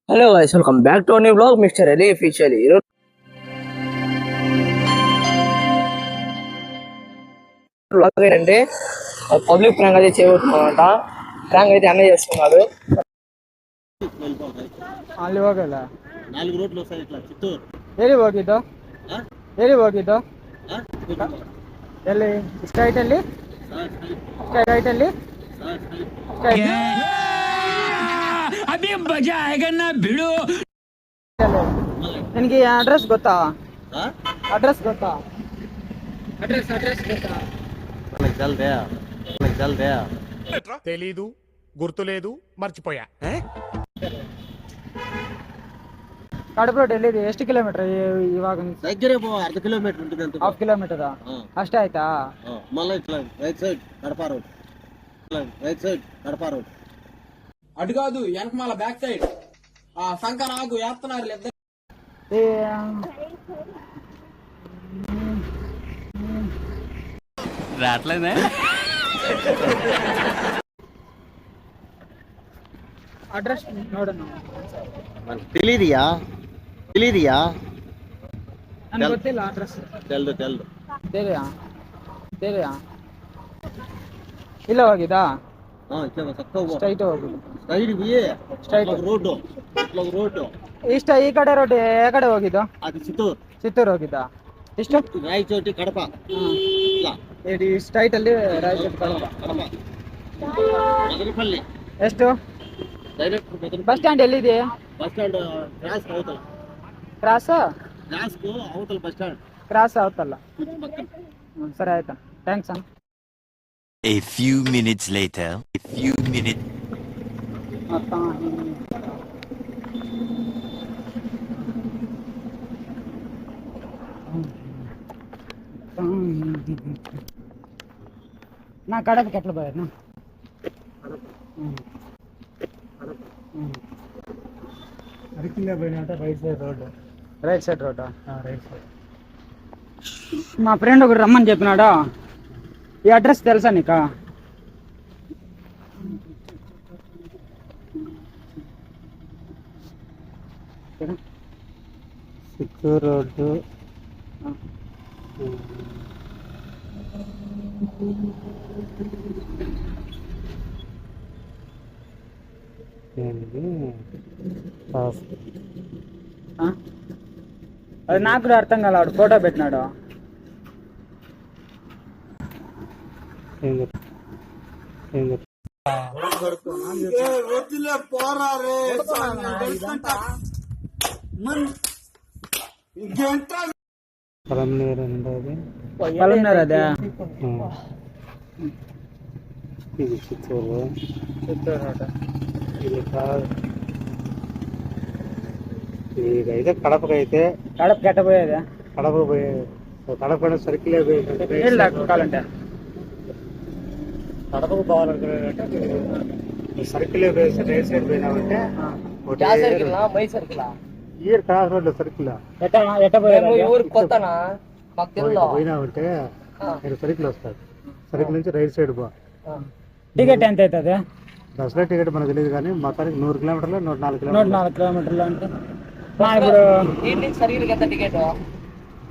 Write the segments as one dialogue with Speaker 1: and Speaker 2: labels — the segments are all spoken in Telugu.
Speaker 1: Hello guys, welcome back to new blog mister Ali official. ఈరోజు బ్లాగ్ ఏంటంటే పబ్లిక్ ప్రాంక్ అయితే చేయబోతున్నామంట. ప్రాంక్ అయితే అన్నీ చేస్తున్నాడు.
Speaker 2: ಅಲ್ಲಿ ಹೋಗಲ್ಲ
Speaker 3: 4 ರೋಡ್లు వస్తాయి ఇట్లా చిత్తూరు
Speaker 2: ಎಲ್ಲಿ ಹೋಗಿದ್ದು ಎಲ್ಲಿ ಹೋಗಿದ್ದು ಎಲ್ಲಿ ಸ್ಟ್ರೈಟ್ ಅಲ್ಲಿ ಸ್ಟ್ರೈಟ್ ಅಲ್ಲಿ
Speaker 4: अभी मजा आएगा ना भिड़ो.
Speaker 2: ನಿನಗೆ ಅಡ್ರೆಸ್ ಗೊತ್ತಾ? ಅಡ್ರೆಸ್ ಗೊತ್ತಾ? ಅಡ್ರೆಸ್ ಗೊತ್ತಾ?
Speaker 3: జల్దే
Speaker 5: తెలీదు, గుర్తులేదు, మర్చిపోయా.
Speaker 2: ಕಡಪ ರೋಡ್ ಎಲ್ಲಿದೆ? ಎಷ್ಟು ಕಿಲೋಮೀಟರ್ ಇವಾಗ?
Speaker 3: దగ్గరే పో, 1/2 కిలోమీటర్ ఉంటుంది అంతే.
Speaker 2: ಹಾಫ್ ಕಿಲೋಮೀಟರ್ ಅಷ್ಟೇ ಆಯ್ತಾ?
Speaker 3: మళ్ళీ ఇట్లా right side Kadapa road, Kadapa road.
Speaker 6: అటు కాదు, వెనకమాల బ్యాక్ సైడ్ ఆ సంక నాకు వేస్తున్నారు.
Speaker 4: రాట్లేదే
Speaker 2: ಅಡ್ರೆಸ್ ನೋಡೋಣ.
Speaker 3: తెలియదియా
Speaker 2: ನನಗೆ ಗೊತ್ತಿಲ್ಲ ಅಡ್ರೆಸ್.
Speaker 3: తెల్దు
Speaker 2: తెలియా ಇಲ್ಲ ಹೋಗಿದ್ದಾ? ಸ್ಟ್ರೈಟ್ ಹೋಗುದು.
Speaker 3: స్ట్రైట్ రోడ్డు ఇట్లా రోడ్డు
Speaker 2: ಇಷ್ಟ ಈ ಕಡೆ ರೋಡ್ ಯಾವ ಕಡೆ ಹೋಗಿದ್ದು?
Speaker 3: అది చిత్తూరు.
Speaker 2: ಚಿತ್ತೂರು ಹೋಗಿದ್ದ? ಇಷ್ಟು
Speaker 3: రాయచోటి కడప ఇట్లా
Speaker 2: ಸ್ಟ್ರೈಟ್ ಅಲ್ಲಿ ರಾಯಚೂರು ಕಡಪ.
Speaker 3: మదనపల్లి
Speaker 2: ಎಷ್ಟು?
Speaker 3: డైరెక్ట్
Speaker 2: ಬಸ್ ಸ್ಟ್ಯಾಂಡ್ ಎಲ್ಲಿದೆ?
Speaker 3: బస్ స్టాండ్ క్రాస్ అవతల,
Speaker 2: ಕ್ರಾಸ್
Speaker 3: క్రాస్ కు అవతల బస్ స్టాండ్
Speaker 2: ಕ್ರಾಸ್ ಆಗುತ್ತಲ್ಲ.
Speaker 3: పక్కన.
Speaker 2: ಸರಿ ಆಯ್ತಾ, ಥ್ಯಾಂಕ್ಸ್ ಅಣ್ಣ.
Speaker 4: A few minutes later.
Speaker 2: నా కడపకి ఎట్లా పోయాను?
Speaker 5: అరకిలో పోయినట్టు right side road.
Speaker 2: Right side road.
Speaker 5: Right side.
Speaker 2: మా ఫ్రెండ్ ఒకటి రమ్మని చెప్పినాడు. ఈ అడ్రస్ తెలుసా నీకా?
Speaker 5: చిత్తూరు రోడ్డు.
Speaker 2: అది నాకు కూడా అర్థం కాల. వాడు ఫోటో పెట్టినాడు. పలంనేరు అదే.
Speaker 5: ఇది చిత్తూరు.
Speaker 2: చిత్తూరు రోడ్.
Speaker 5: ఇది కాదు, ఇదైతే కడపకైతే.
Speaker 2: కడపకి ఎట్ట పోయేది?
Speaker 5: కడప పోయే కడప సర్కిల్
Speaker 2: కావాలంటే
Speaker 5: కడపకు పోవాలనుకునే సర్కిల్ పోయి రైట్ సైడ్ పోయినామంటే
Speaker 1: మై సర్కిల్
Speaker 5: ఇయర్ క్రాస్ రోడ్ సర్కిల్
Speaker 2: ఎట్ట పోయేది?
Speaker 1: ఊరికి కొత్తనా మాకు తెలియదు.
Speaker 5: పోయినామంటే మీరు సర్కిల్ వస్తారు. సర్కిల్ నుంచి రైట్ సైడ్ పో.
Speaker 2: టికెట్ ఎంత అవుతుంది?
Speaker 5: దసరా టికెట్ మనకు తెలియదు కానీ మొత్తానికి 100 కిలోమీటర్లు 104 కిలోమీటర్లు.
Speaker 2: 104 కిలోమీటర్లు అంటే ఇప్పుడు
Speaker 1: ఏంటి సర్కిల్ ఎంత టికెట్?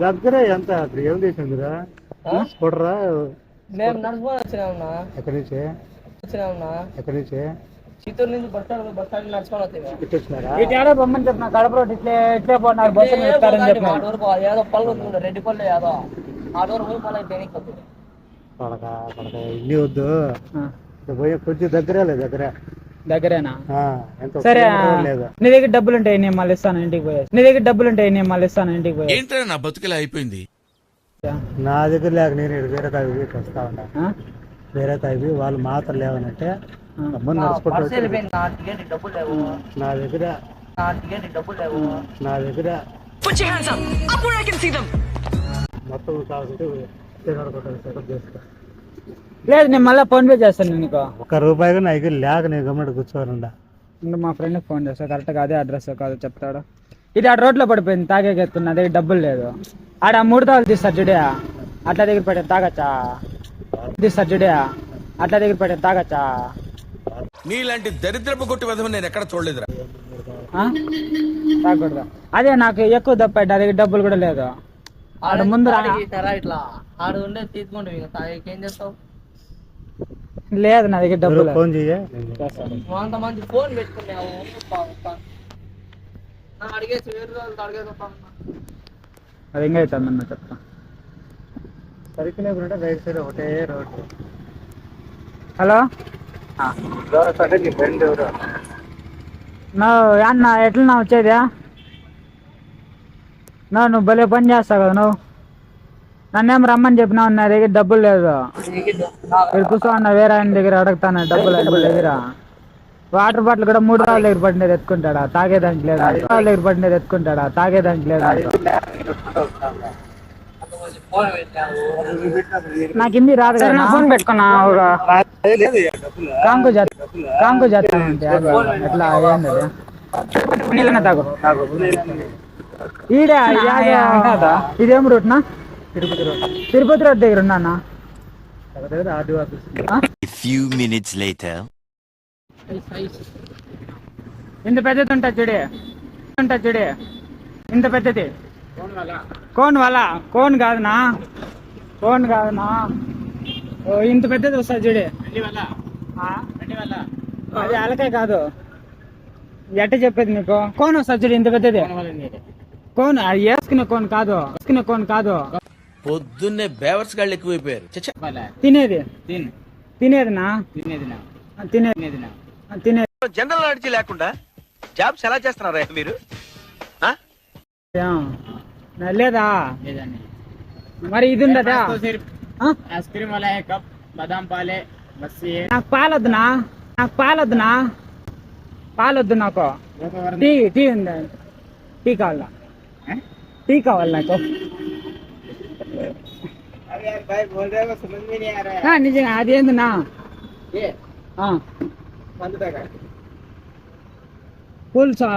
Speaker 5: దగ్గరే ఎంత ఇప్పుడు ఏం చేసిందిరా? స్కూటరా?
Speaker 1: మేము నడుచుకొని వచ్చినామన్నా.
Speaker 5: ఎక్కడి నుంచి
Speaker 1: చిత్తూరు నుంచి బస్ స్టాండ్ నడుచుకొని వస్తాయి.
Speaker 5: ఇటు వచ్చినారా?
Speaker 2: ఇటు ఏడో బొమ్మని చెప్పిన కడప రోడ్ ఇట్లే పోన్నారు. బస్సు ఇస్తారని చెప్పిన.
Speaker 1: ఏదో పళ్ళు ఉంది, రెడ్డి పళ్ళు ఏదో ఆడోరు పోయి మళ్ళీ దేనికి వస్తుంది.
Speaker 5: పడక ఇన్ని వద్దు, పోయే కొంచెం
Speaker 2: దగ్గరేనా?
Speaker 5: ఎంత
Speaker 2: సరే,
Speaker 5: లేదు.
Speaker 2: నీ దగ్గర డబ్బులు ఉంటాయి, నేను మళ్ళీ ఇస్తాను ఇంటికి పోయి.
Speaker 4: ఏంటో నా బతుకులా అయిపోయింది.
Speaker 5: నా దగ్గర లేక నేను వేరే తాగి వస్తా ఉన్నా. వేరే తాగి వాళ్ళు మాత్రం లేవనంటే నడుచుకుంటూ
Speaker 1: డబ్బులు లేవు
Speaker 5: నా దగ్గర మొత్తం కావాలంటే సెటప్ చేస్తా.
Speaker 2: లేదు, నేను మళ్ళీ ఫోన్ పే చేస్తాను నీకు.
Speaker 5: ₹1 నా దగ్గర లేక నేను గమ్మడి కూర్చోనుండా.
Speaker 2: మా ఫ్రెండ్కి ఫోన్ చేస్తా, కరెక్ట్గా అదే అడ్రస్ కాదు చెప్తాడు. ఇది ఆ రోడ్లో పడిపోయింది, తాగేకెత్తున్నా. నా దగ్గర డబ్బులు లేదు. ఆడ 3 తాళ్ళు తీస్తారు చూడే, అట్లా దగ్గర పెట్టే తాగచ్చా? తీస్తారు చూడే, అట్లా దగ్గర పెట్టే తాగచ్చా?
Speaker 4: నీలాంటి దరిద్రపు కొట్టి విధం నేను ఎక్కడ చూడలేదురా.
Speaker 2: తాగకూడదు. అదే నాకు ఎక్కువ దప్ప దగ్గర డబ్బులు కూడా లేదు. ఆడ ముందు
Speaker 1: ఇట్లా ఆడు ఉండే తీసుకుంటే ఏం చేస్తావు?
Speaker 2: లేదు నా దగ్గర డబ్బులు.
Speaker 5: ఫోన్ చెయ్యి.
Speaker 1: అంత మంచి ఫోన్ పెట్టుకున్నావు, అడిగేసి 1000 రోజులు అడిగేస్తా.
Speaker 2: అది ఇంకా అవుతుందన్న చెప్తా.
Speaker 5: సరికినే కూడా రైట్ సైడ్ ఒకటే రోడ్డు.
Speaker 2: హలో
Speaker 5: నీ ఫ్రెండ్ ఎవరు?
Speaker 2: అన్న ఎట్లా వచ్చేదా? నువ్వు భలే పని చేస్తావు కదా నువ్వు. నన్నేం రమ్మని చెప్పినావు, నా దగ్గర డబ్బులు లేదు. ఇక్కడ కూర్చో అన్న, వేరే ఆయన దగ్గర అడుగుతాను డబ్బులు. ఆయన దగ్గర వాటర్ బాటిల్ కూడా 3 రావుల దగ్గర పడినది ఎత్తుకుంటాడా, తాగేదానికి లేదు. 3 రావుల దగ్గర పడినది ఎత్తుకుంటాడా, తాగేదానికి లేదు. నాకు హిందీ రాదు కదా, నా ఫోన్ పెట్టుకున్నా. కాంకు చేస్తానంటే ఎట్లా ఏంటది తాగు. ఈడే ఇదేం రూట్ నా? తిరుపతి రోడ్ దగ్గర ఉన్నా. ఇంత పెద్దది ఉంటుంది చూడే, ఇంత పెద్దది. కోన్ కాదునా, ఇంత పెద్దది వస్తుంది చూడే. అది అలకాయ కాదు, ఎట్ట చెప్పేది నీకు. కోన్ వస్తుంది చూడు, ఇంత పెద్దది. కోన్ అది వేసుకునే కోన్ కాదు.
Speaker 3: పొద్దున్నే బేవర్స్ గాళ్ళు ఎక్కువైపోయారు.
Speaker 2: తినేది
Speaker 3: జనరల్ నాలెడ్జ్ లేకుండా జాబ్స్ ఎలా చేస్తున్నారా మీరు?
Speaker 2: లేదా మరి ఇది ఉండదా?
Speaker 1: ఐస్ క్రీమ్ వాలా కప్ బాదాం పాలే బస్.
Speaker 2: నాకు పాలొద్దు నాకు. టీ ఉంది. టీ కావాలా నాకు. నిజంగా అదేందునా పులుసా?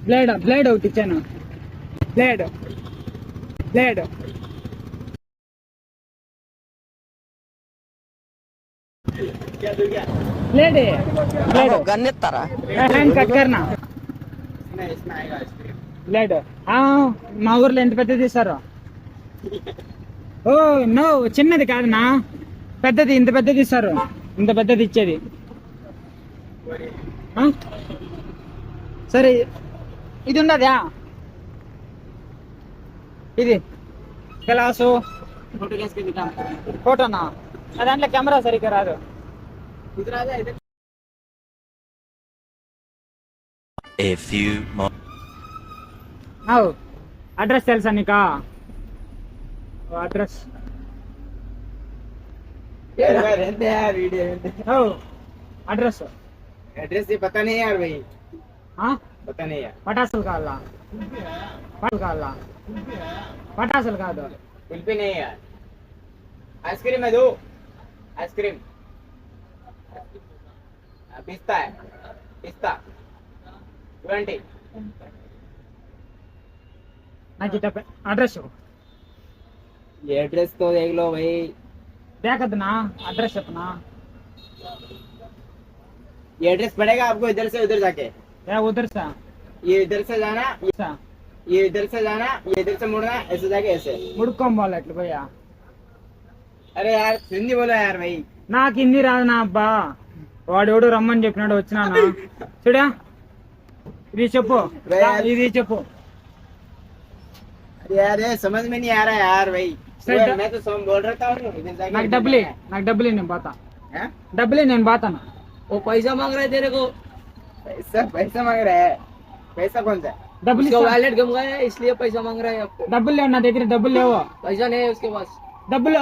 Speaker 2: బ్లేడ్ ఒకటి ఇచ్చాను. బ్లేడ్
Speaker 1: గన్నెత్తారా?
Speaker 2: కట్ కర్నా బ్లేడ్. మా ఊర్లో ఎంత పెద్దది ఇస్తారు? ఓ నో, చిన్నది కాదనా, పెద్దది. ఇంత పెద్దది ఇస్తారు, ఇంత పెద్దది ఇచ్చేది. సరే ఇది ఉండదా? ఇది గ్లాసు ఫోటోనా? దాంట్లో కెమెరా సరిగ్గా రాదు. అడ్రస్ తెలుసా నీకా? అడ్రస్
Speaker 1: एड्रेस ये पता नहीं यार भाई.
Speaker 2: हाँ
Speaker 1: पता नहीं यार.
Speaker 2: पटासल काला पटासल का दो
Speaker 1: कुल्फी नहीं यार. आइसक्रीम है दो. आइसक्रीम पिस्ता है. पिस्ता 20.
Speaker 2: నాకు అడ్రస్
Speaker 1: ये एड्रेस तो देख लो भाई.
Speaker 2: देखना अड्रेस अपना.
Speaker 1: ये एड्रेस पड़ेगा आपको इधर से उधर जाके.
Speaker 2: क्या उधर से?
Speaker 1: ये इधर से जाना, ये इधर से जाना, ये इधर से मुड़ना, ऐसे जाके ऐसे
Speaker 2: मुड़कोम बोला भैया.
Speaker 1: अरे यार हिंदी बोलो यार भाई.
Speaker 2: నాకు హిందీ రాదు నా అబ్బా. వాడు రమ్మని చెప్పినాడు వచ్చినానా. చూడా ఇది చెప్పు, ఇది చెప్పు.
Speaker 1: अरे यार ये समझ में नहीं आ रहा है यार भाई. मैं तो सोम बोल रहा हूँ.
Speaker 2: నాకు డబ్బులు నేను పోతా. డబ్బులు నేను పోతాను.
Speaker 1: वो पैसा मांग रहे तेरे को. पैसा मांग रहा है. पैसा कौन सा?
Speaker 2: डबल
Speaker 1: वॉलेट गम गया है इसलिए पैसा मांग रहा है आपको.
Speaker 2: डबल लेना दे रहे. डबल ले.
Speaker 1: पैसा नहीं है उसके पास.
Speaker 2: डबल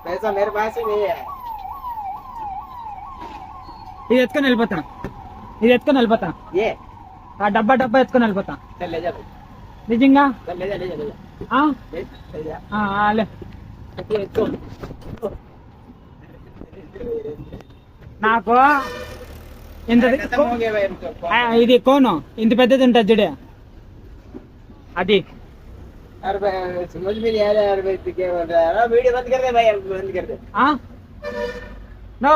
Speaker 1: पैसा मेरे पास ही नहीं है.
Speaker 2: ఇది ఎత్తుకొని వెళ్ళిపోతా.
Speaker 1: ये
Speaker 2: ఆ డబ్బా ఎత్తుకొని వెళ్ళిపోతా.
Speaker 1: चल ले जा भाई.
Speaker 2: నిజంగా
Speaker 1: चल ले जा. ले जा.
Speaker 2: లే. నాకు
Speaker 1: खत्म हो गया भाई इनको.
Speaker 2: ఇది కోను ఇంత పెద్దది ఉంటుంది చూడే అది.
Speaker 1: यार भाई समझ में नहीं आ रहा यार भाई. क्या बोल रहा है? वीडियो बंद कर दे भाई. बंद कर दे.
Speaker 2: నో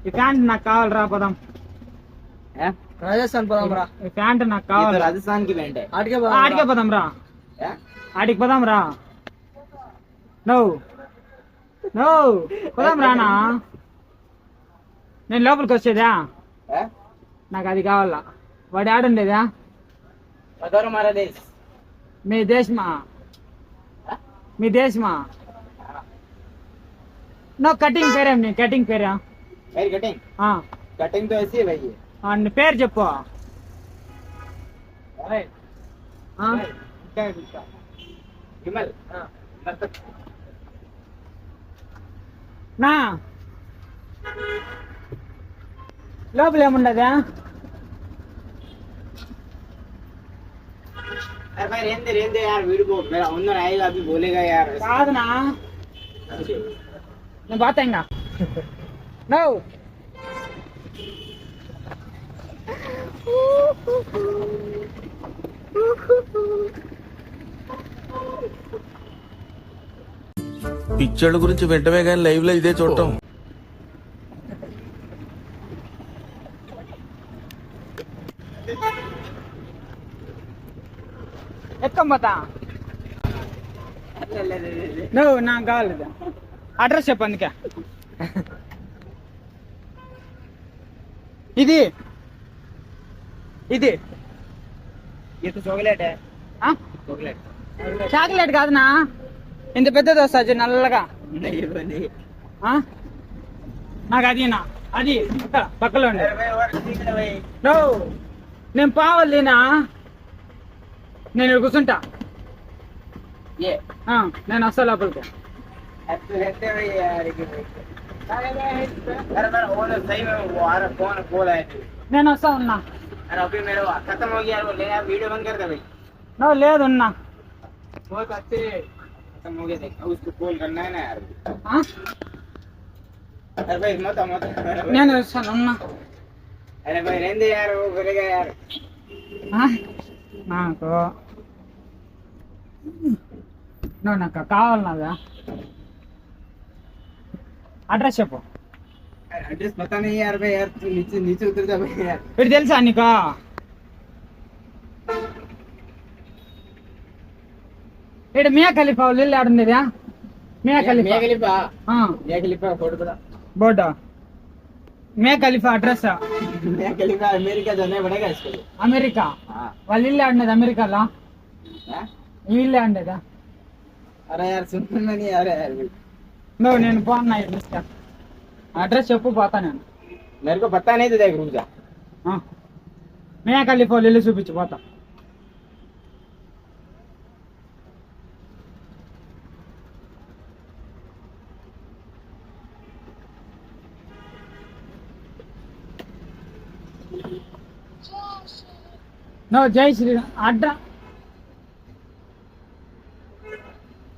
Speaker 2: ఈ ప్యాంట్ నాకు కావాలి రా పదం.
Speaker 1: రాజస్థాన్ పోదాం రా.
Speaker 2: ఈ ప్యాంట్ నాకు కావాలి.
Speaker 3: రాజస్థాన్ కి వెంటే
Speaker 2: ఆడికే పదం రా. ఆడికి పదాం రా. నువ్వు పదాం రానా. నేను లోపలికి వచ్చేదా? నాకు అది కావాలా. వాడు ఆడుండేదా? మీ దేశమా? నో కటింగ్ పేరేం? నీ కటింగ్ పేరా?
Speaker 3: कटिंग तो ऐसी है भाई।
Speaker 2: నీ పేరు చెప్పు. నా లోపల ఏముండదా?
Speaker 3: अरे भाई रहने यार वीडियो मेरा ओनर आएगा अभी बोलेगा यार।
Speaker 2: కాదునా నేను బాతా ఇంకా. నువ్వు
Speaker 7: పిచ్చోళ్ళ గురించి వెంటనే కానీ లైవ్ లో ఇదే చూడటం.
Speaker 2: ఎక్కమ్మతా నువ్వు నాకు కావాలి. అడ్రస్ చెప్పు. అందుకే ఇది
Speaker 3: चॉकलेट है।
Speaker 2: చాక్లెట్ కాదునా, ఇంత పెద్దది వస్తుంది నల్లగా. నాకు అదినా, అది పక్కలో నువ్వు. నేను పావాలినా, నేను కూర్చుంటా. నేను వస్తా లోపలికి. నేను వస్తా ఉన్నా.
Speaker 3: अभी मेरा खत्म हो गया वो ले वीडियो बंद कर दे भाई।
Speaker 2: నువ్వు లేదు ఉన్నా.
Speaker 3: बहुत अच्छे खत्म हो गया देख उसको कॉल करना है ना यार। अरे भाई मत
Speaker 2: నేను వస్తాను ఉన్నా.
Speaker 3: अरे भाई रहने दे यार वो करेगा यार।
Speaker 2: నాకు నువ్వు నాకు కావాలన్నావా? అడ్రస్ చెప్పు.
Speaker 3: एड्रेस पता नहीं यार भाई यार तू नीचे उतर जा भाई यार।
Speaker 2: ఇది తెలుసా నీకు? ఇక్కడ మియా ఖలీఫా వాళ్ళు ఇల్లు ఆడుండేదా? మియా ఖలీఫా
Speaker 3: फोटो बता।
Speaker 2: బోర్డు మియా ఖలీఫా అడ్రస్
Speaker 3: अमेरिका जाना पड़ेगा इसको।
Speaker 2: అమెరికా వాళ్ళ ఇల్లు ఆడినది అమెరికాలో. ఈ ఇల్లు ఆడినదా?
Speaker 3: अरे यार सुनना नहीं आ रहा यार।
Speaker 2: నువ్వు నేను పోన్నా. అడ్రస్ చెప్పు, పోతా నేను.
Speaker 3: मेरे को पता नहीं तो देख रुक जा।
Speaker 2: మియా ఖలీఫా వాళ్ళు ఇల్లు చూపించి పోతా. నువ్వు జై శ్రీరామ్ అడ్రస్.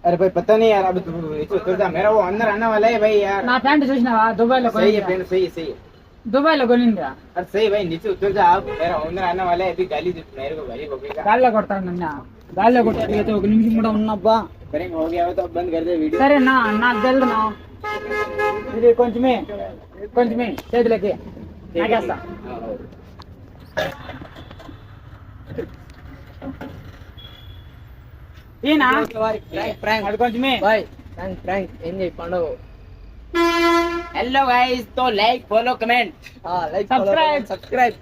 Speaker 3: अरे भाई पता नहीं यार अब तू नीचे उतर जा। मेरा वो अंदर आने वाला है भाई यार।
Speaker 2: నా ప్యాంట్ చూసినావా? దుబాయ్ లో
Speaker 3: सही है फ्रेंड सही है।
Speaker 2: దుబాయ్ లో కొనిందా?
Speaker 3: अरे सही भाई नीचे उतर जा आप। मेरा ओनर आने वाला है अभी गाली मेरे को गाली बकेगा।
Speaker 2: గాల్లో కొడతాను నిన్న. గాల్లో కొట్టాడు. ఒక నిమిషం కూడా ఉన్నబ్బా.
Speaker 3: करेंगे हो गया हो तो अब बंद कर दे वीडियो।
Speaker 2: సరేనా? నాకు తెలుదు నా. ఇది కొంచెమే చేతులకి నాకేస్తా. ఈయన అది కొంచెమే.
Speaker 1: బాయ్ ప్రాంక్ ఏం చేయి పండుగ.
Speaker 3: हेलो गाइस तो like follow comment
Speaker 1: like
Speaker 2: subscribe.
Speaker 1: Subscribe.